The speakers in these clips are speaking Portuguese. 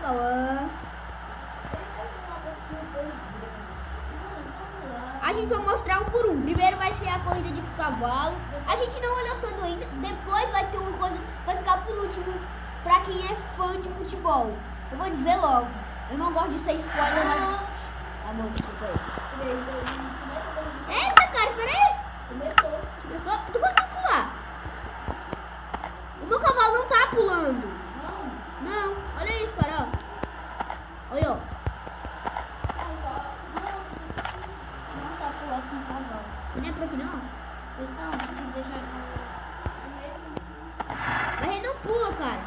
Cauã. A gente vai mostrar um por um. Primeiro vai ser a corrida de cavalo. A gente não olhou tudo ainda. Depois vai ter uma coisa, vai ficar por último pra quem é fã de futebol. Eu vou dizer logo. Eu não gosto de ser spoiler, mas... Tá bom, desculpa aí. Eita, cara, espera aí. Começou. Tu conseguiu pular? O meu cavalo não tá pulando. Não. Olha isso, cara, ó. Olha, ó. Não é pra aqui, não? Pois não, tem que deixar... Mas ele não pula, cara.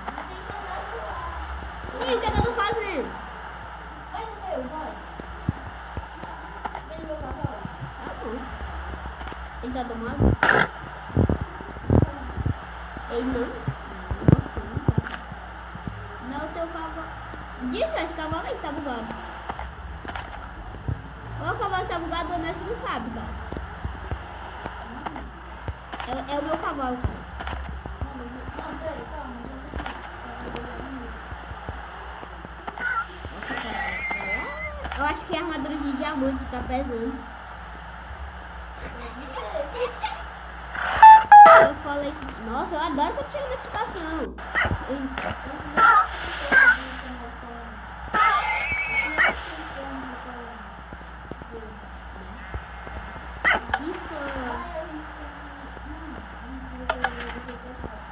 Sim, o que é que eu tô fazendo? Vai no meu, vai. Vem no meu cavalo. Tá bom. Ele tá domado? Ele não? Nossa, não tá. Não, o teu cavalo... Disse, ó, esse cavalo aí tá bugado. Ou o cavalo tá bugado ou nós que não sabe, cara. É o meu cavalo, cara. Não, peraí, calma. Nossa, cara. Eu acho que é a armadura de diamante que tá pesando. Eu falei isso. Nossa, eu adoro quando chega notificação.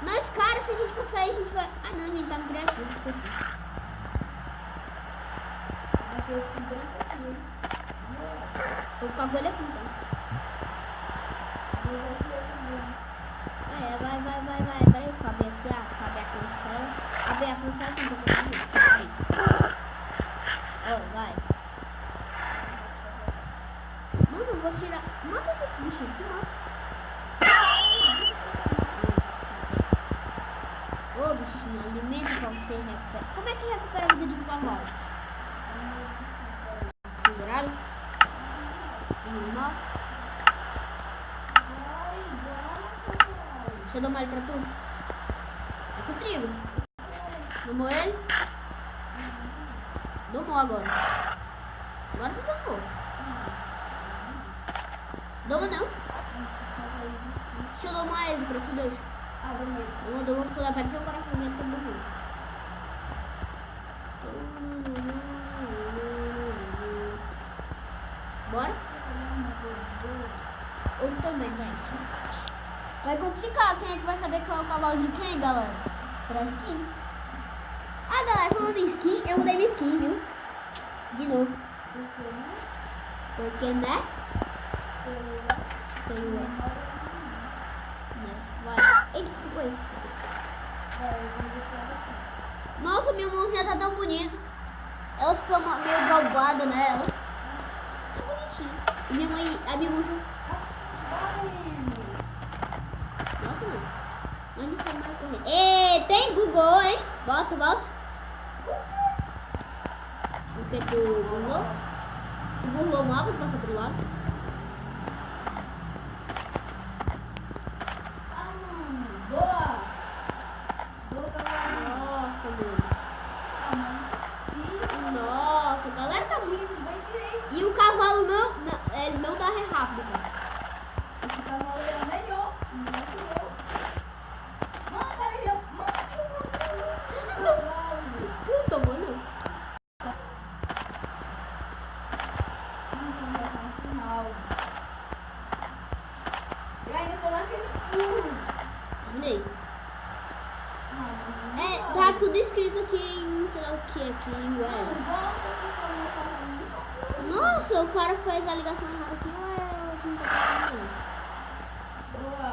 Mas, cara, se a gente passar aí, a gente vai... Ah, não, a gente tá no criativo, esqueci. Vou ficar com ele aqui, então. Vai. Peraí, deixa eu abrir aqui, abrir a cancela. Abrir a cancela que eu não tô conseguindo. Aí. Ó, vai. Mano, eu vou tirar... Mata esse bichinho aqui, mata. Ô, bichinho, alimenta pra você recuperar. Como é que recupera a vida de um cavalo? Segurado? Normal? Deixa eu dar uma olhada pra tu. É com trigo. Domou ele? Domou agora. Agora tu domou. Doma não. Deixa eu domar ele pra tu, deixa. Domou porque vai aparecer o coraçãozinho que domou. Bora? Ou também, vai. Vai complicar. Quem é que vai saber qual é o cavalo de quem, galera? Pra skin. Ah, galera, falando em skin, eu mudei minha skin, viu? De novo. Porque, né? Celular. Vai. Eita, desculpa aí. Nossa, minha mãozinha tá tão bonita. Ela fica meio galbada nela. É bonitinho. E minha mãe, a minha mãozinha... Nossa, mano. Onde está mais correndo? Ei, tem bugou, hein? Volta. Porque tu burlou? Tu burlou o mapa, tu passou pro lado. Boa! Nossa, mano. Nossa, a galera tá muito... E o cavalo ele não dá ré rápido, cara. Esse cavalo é o melhor. Não tomou, não. Eu ainda tô naquele pulo. Terminei. Tá tudo escrito aqui em, sei lá o que aqui em web. Nossa, o cara fez a ligação errada aqui. Ué, aqui não tá passando. Boa.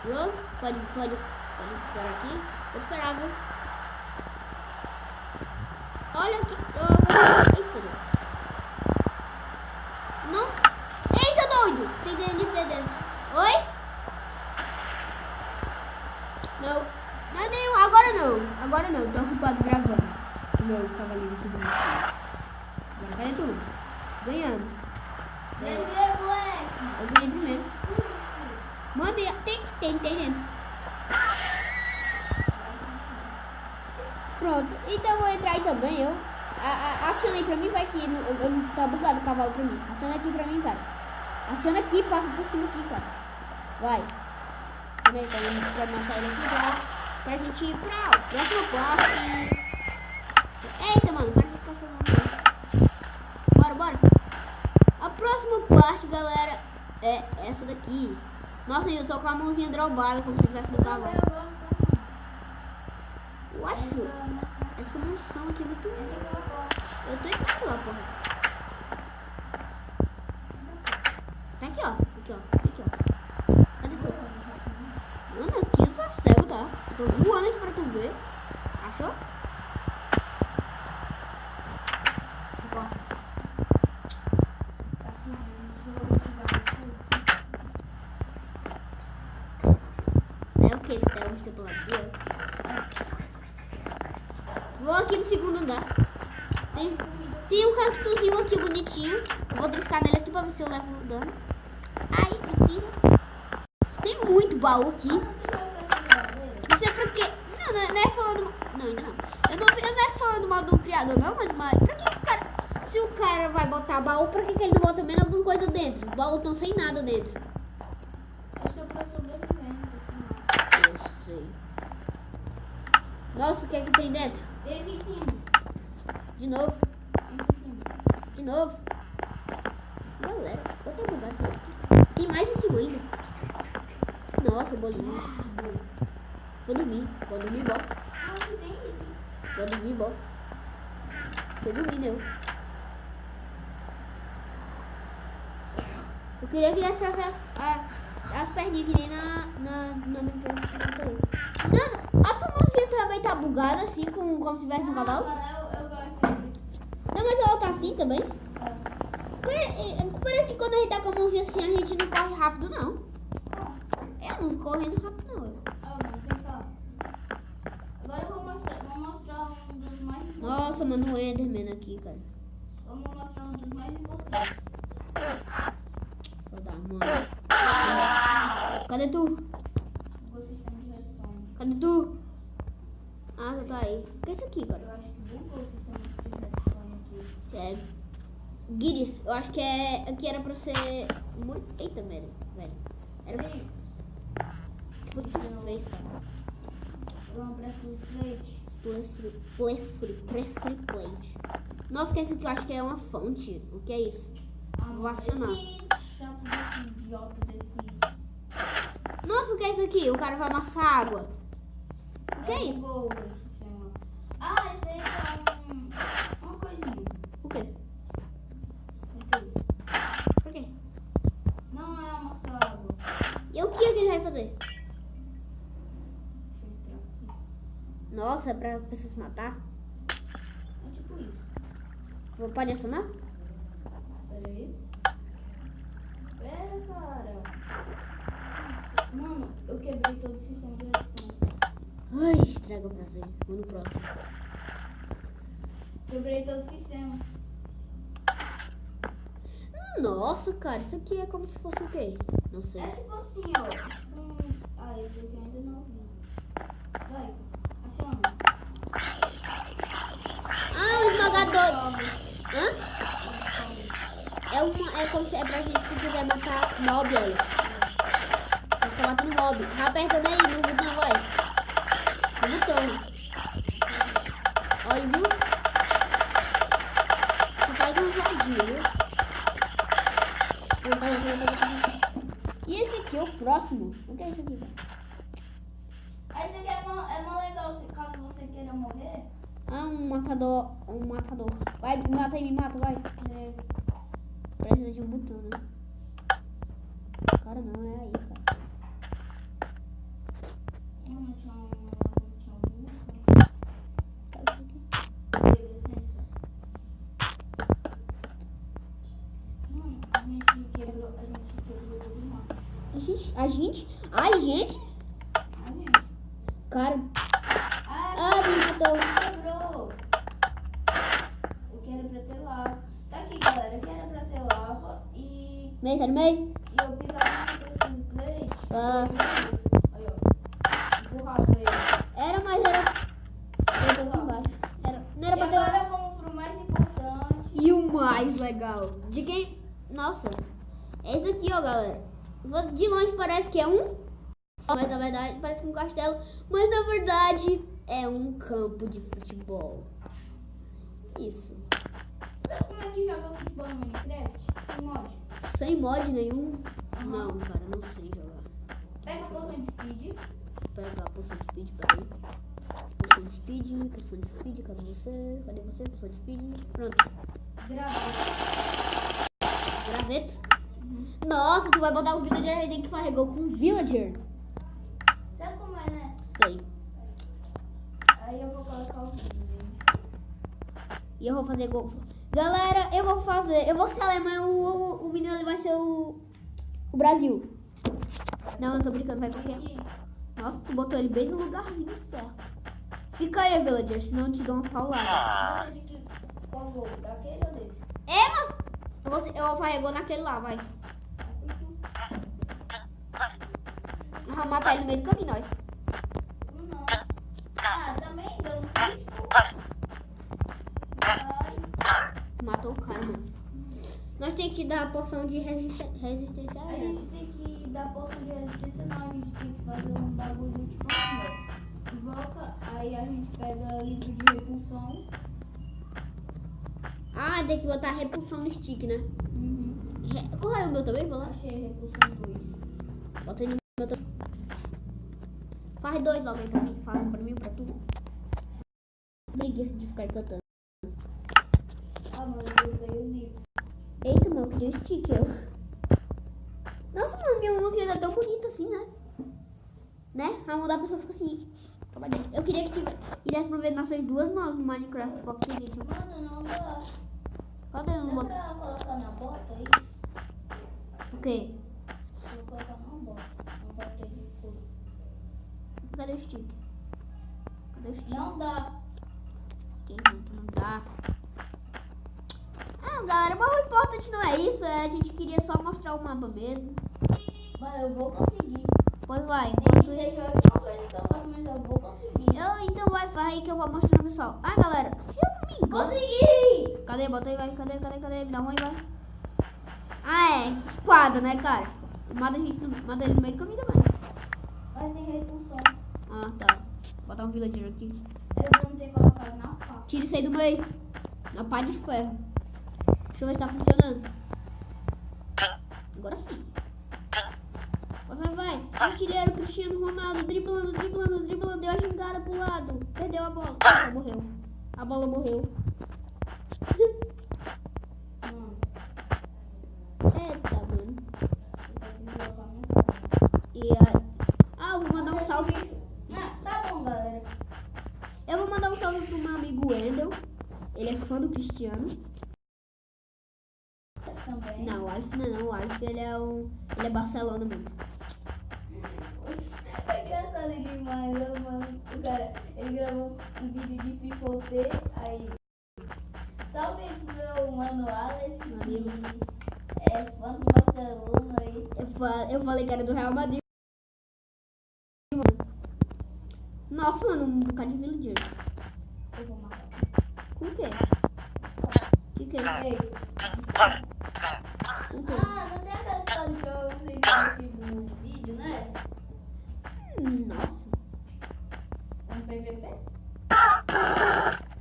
Pronto? Pode esperar aqui? Vou esperar, viu? Olha aqui. Eita, não. Eita, doido! Tem dentro. Oi? Não. Não é nenhum. Agora não. Tô ocupado gravando. O meu cavalinho aqui dentro. Agora cadê tu? Ganhando. Eu ganhei primeiro. Manda, tem dentro. Pronto, então eu vou entrar aí também, eu. Aciona aí pra mim, vai aqui. Tá bugado o cavalo pra mim. Aciona aqui pra mim, cara. Aciona aqui, passa por cima aqui, cara. Vai. Aciona aí, então a gente vai matar ele aqui pra gente ir pra próxima parte. Eita, mano, o cara fica salvando. Bora. A próxima parte, galera, é essa daqui. Nossa, ainda tô com a mãozinha drobada, como se estivesse no cavalo. Eu acho essa moção aqui é muito... Eu tô entrando lá, porra. Tá aqui, ó. Cadê tu? Mano, aqui tá cego, tá? Eu tô voando aqui pra tu ver. Achou? É o que? Tem um tempo lá aqui, Vou aqui no segundo andar. Tem um cactuzinho aqui bonitinho. Eu vou triscar nele aqui pra ver se eu levo o dano. Ai, mentira. Tem muito baú aqui. Não sei pra quê. Não é falando... Não, ainda não. Eu não é falando mal do criador, não, mas pra que o cara... Se o cara vai botar baú, pra que ele não bota menos alguma coisa dentro? Os baús estão sem nada dentro. Acho que é pra sobrevivência, assim. Eu sei. Nossa, o que é que tem dentro? Tem aqui em cima. De novo. De novo. Galera, eu tô bugado isso aqui. Tem mais em cima ainda. Nossa, bolinho. Vou dormir bom. Vou dormir bom. Tô dormindo eu. Eu queria que desse pra ver as perninhas que nem na brincadeira. Mano, a tua mãozinha também tá bugada assim, como se estivesse no cavalo? Eu gosto assim. Não, mas ela tá assim também. Parece que quando a gente tá com a mãozinha assim, a gente não corre rápido, não. Eu não tô correndo rápido, não. Agora eu vou mostrar um dos mais importantes. Nossa, mano, o Enderman aqui, cara. Vamos mostrar um dos mais importantes. Só dá, mano. Cadê tu? O sistema de respawn. Cadê tu? Ah, tu tá aí. O que é isso aqui, cara? Eu acho que bugou o sistema de respawn aqui. É... Guiris, eu acho que aqui era pra ser... Eita, velho. Era pra... O que foi que tu fez, cara? Vamos pra Pressure plate. Nossa, que é isso aqui? Eu acho que é uma fonte. O que é isso? Vou acionar. Esse chato desse idiota desse... Nossa, o que é isso aqui? O cara vai amassar água. O que é isso? Bugou o sistema. Esse aí é uma coisinha. O quê? Por quê? Não é amassar água. E o que ele vai fazer? Deixa eu entrar aqui. Nossa, é pra pessoas matar? É tipo isso. Pode acionar? Pera aí. Pera, cara. Mano, eu quebrei todo o sistema de respawn. Ai, estraga pra você. Vou no próximo. Quebrei todo o sistema. Nossa, cara, isso aqui é como se fosse o quê? Não sei. É tipo assim, ó. Esse aqui eu ainda não vi. Vai, aciona. Ah, o esmagador. Hã? É como se é pra gente, se quiser matar mob, olha. Você tá matando mob. Tá apertando aí no botão, vai. No botão. Olha, viu? Você faz um jardim, viu? E esse aqui é o próximo. O que é esse aqui? Esse aqui é mó legal, caso você queira morrer. Ah, um matador. Vai, me mata aí, me mata, vai. Precisa de um botão, né? Cara, não, é aí, cara. Mano, tinha um Pega isso aqui. Mano, a gente quebrou todo mundo. A gente? Ai, gente? Cara. Me matou. Quebrou. Eu quero pra ter lava. Tá aqui, galera. Eu quero pra ter lava e Meio, tá no meio? eu pisava nesse pressure plate. Ah. Aí, ó. Empurrava ele. Era. Eu tô aqui embaixo. agora vamos pro mais importante. E o mais legal. De quem... Nossa. Esse daqui, ó, galera. De longe parece que é um... Mas na verdade parece que é um castelo. Mas na verdade é um campo de futebol. Isso. Sabe como é que joga futebol no Minecraft? Sem mod? Sem mod nenhum? Não, cara, não sei jogar. Pega a poção de speed. Pega a poção de speed, peraí. Poção de speed, cadê você? Cadê você? Poção de speed. Pronto. Graveto? Nossa, tu vai botar o villager aí dentro que carregou com villager. Sabe como é, né? Sei. Aí eu vou colocar o vídeo. E eu vou fazer gol. Galera, eu vou ser a Alemanha, o menino ali vai ser o Brasil. Não, eu tô brincando, vai qualquer. Nossa, tu botou ele bem no lugarzinho certo. Fica aí, villager, senão eu te dou uma paulada. Você de que qual gol? Daquele ou desse? Eu vou fazer gol naquele lá, vai. Nós vamos matar ele no meio do caminho, nós. Não. Ah, também deu um crítico. Matou o cara, mano. Nós temos que dar a poção de resistência a A ele. gente tem que dar poção de resistência, não. A gente tem que fazer um bagulho tipo assim, ó. Invoca, aí a gente pega livro de repulsão. Ah, tem que botar repulsão no stick, né? Qual é o meu também? Vou lá. Achei repulsão 2. Bota ele no meu também. Faz 2 logo aí pra mim. Fala um pra mim e pra tu. Preguiça de ficar cantando. Ah, mano, eu veio o livro. Eita, mano, eu queria o stick. Nossa, mano, minha música é tão bonita assim, né? Né? A mão da pessoa fica assim. Eu queria que desse pra ver nossas duas mãos no Minecraft Box Edition. Mano, não dá. Cadê? Eu não Dá boto. pra colocar na bota aí? O quê? Vou colocar na bota. Na bota de couro. Cadê o stick? Cadê o stick? Não dá. Que não dá. Ah, galera, mas o importante não é isso. A gente queria só mostrar o mapa mesmo. Mas eu vou conseguir. Pois vai, Nem que enquanto seja a última coisa que eu faço, mas eu vou conseguir. então vai aí que eu vou mostrar pro pessoal. Ah, galera, se eu não me engano. Consegui! Cadê? Bota aí, vai. Cadê? Me dá um aí, vai. Ah, é. Espada, né, cara? Mata ele no meio do caminho também. Mas tem repulsão. Ah, tá. Vou botar um villager aqui. Eu vou ter que colocar na pá. Tira isso aí do meio. Na pá de ferro. Deixa eu ver se tá funcionando. Agora sim. Vai. Artilheiro Cristiano Ronaldo. Driblando. Deu a gingada pro lado. Perdeu a bola. Ah, morreu. A bola morreu. Eita, mano. E eu vou mandar um salve. Tá bom, galera. Eu vou mandar um salve pro meu amigo Wendel. Ele é fã do Cristiano. Também. Não, o Alf não é não. O Alf ele é Barcelona mesmo. É engraçado demais, mano. O cara, ele gravou um vídeo de Pipotê, aí. Salve pro meu mano Alex, que é fã do Barcelona aí. Eu falei que era do Real Madrid. Nossa, mano, um bocado de villager. Eu vou matar. Com o quê? Que é? Ei. Com o quê? Ah, não tem aquela história que eu fiz no vídeo, né? Nossa. Um PVP?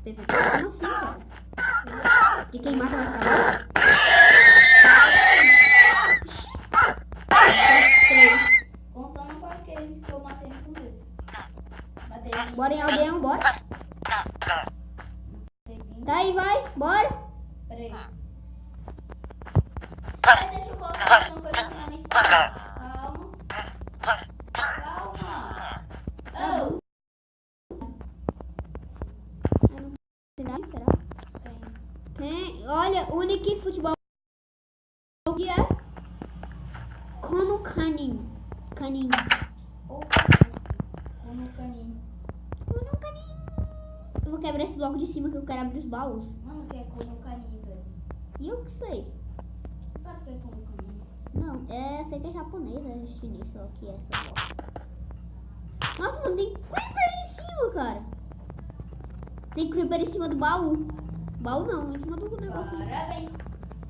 PVP? Como assim, cara? De quem mata mais cavalo? Contando com aqueles que eu matei no começo. Matei 20. Bora em aldeão, bora. Tá aí, vai, bora. Peraí. Deixa eu colocar uma coisa aqui na minha espada. Calma. Oh. Será? Tem. Olha, Unique Futebol. O que é? Kono Kanin. Como caninho. Kono Kanin. Eu vou quebrar esse bloco de cima que eu quero abrir os baús. Mano, que é como caninho, velho. E eu que sei. Sabe o que é como caninho? Não, sei que é japonês, é chinês, só que é essa bosta. Nossa, mano, tem creeper aí em cima, cara. Tem creeper em cima do baú. Baú não, em cima do negócio. Parabéns.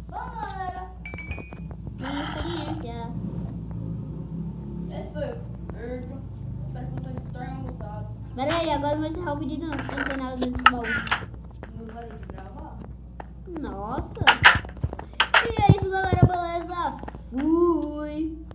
Vamos, galera. Minha experiência. Esse foi o Erdo. Espero que vocês tenham gostado. Pera aí, agora eu vou encerrar o vídeo não. Não tem nada dentro do baú. Não parei de gravar. Nossa. E é isso, galera. Beleza? Fui.